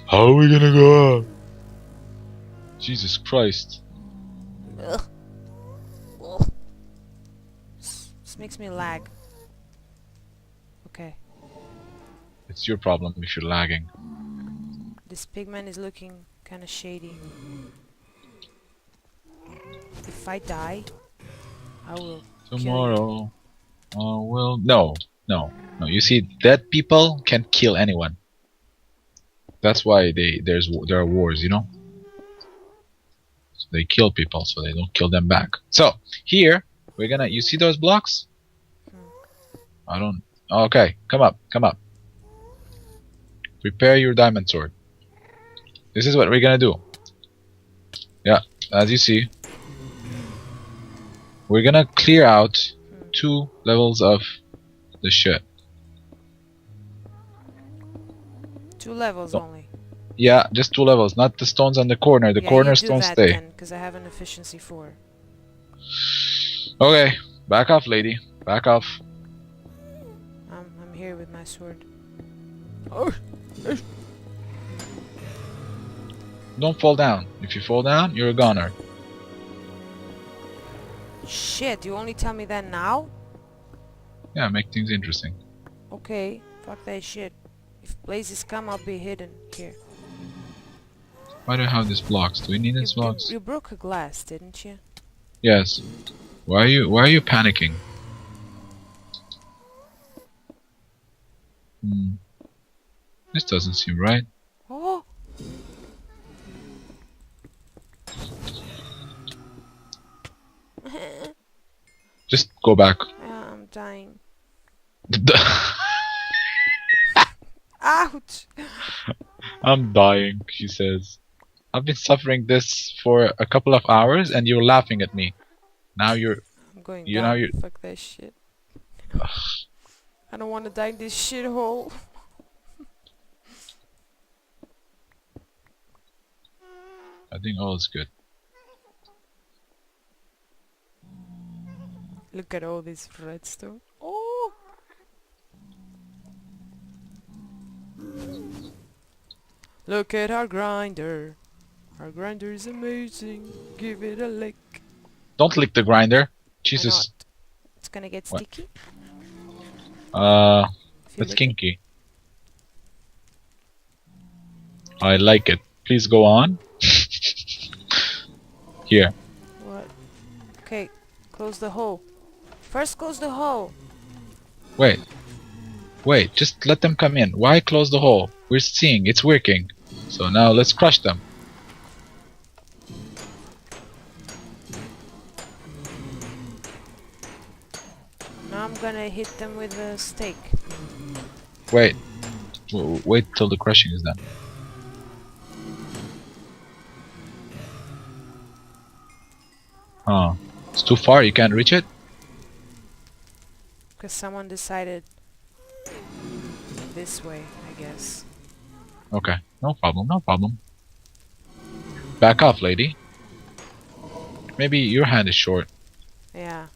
How are we gonna go up? Jesus Christ. Ugh. Ugh. This makes me lag. Okay. It's your problem if you're lagging. This pigman is looking kind of shady. If I die, I will kill you. Tomorrow. Well, no. No. You see, dead people can't kill anyone. That's why there are wars, you know? So they kill people, so they don't kill them back. So, here, we're gonna... You see those blocks? I don't... Okay, come up, come up. Prepare your diamond sword. This is what we're gonna do. Yeah, as you see, we're gonna clear out 2 levels of the shit. 2 levels Oh. only. Yeah, just 2 levels, not the stones on the corner. The corner stones stay. Because I have an efficiency 4. Okay, back off, lady. Back off. I'm here with my sword. Oh. Don't fall down. If you fall down, you're a goner. Shit, you only tell me that now? Yeah, make things interesting. Okay, fuck that shit. If blazes come, I'll be hidden here. Why do I have these blocks? Do we need these blocks? You broke a glass, didn't you? Yes. Why are you panicking? This doesn't seem right. Oh! Just go back. I'm dying. Ouch! I'm dying, she says. I've been suffering this for a couple of hours and you're laughing at me. Now you're... I'm going You down. know you... Fuck that shit. I don't want to die in this shithole. I think all is good. Look at all this redstone. Oh! Look at our grinder. Our grinder is amazing. Give it a lick. Don't lick the grinder. Why Jesus. not? It's gonna get What? sticky. If you That's lick kinky. I like it. Please go on. Here. it. What? Okay, close the hole. First close the hole. Wait. Wait, just let them come in. Why close the hole? We're seeing, it's working. So now let's crush them. Now I'm gonna hit them with a stake. Wait. Wait till the crushing is done. Oh. It's too far, you can't reach it? Because someone decided this way, I guess. Okay, no problem, no problem. Back off, lady. Maybe your hand is short. Yeah.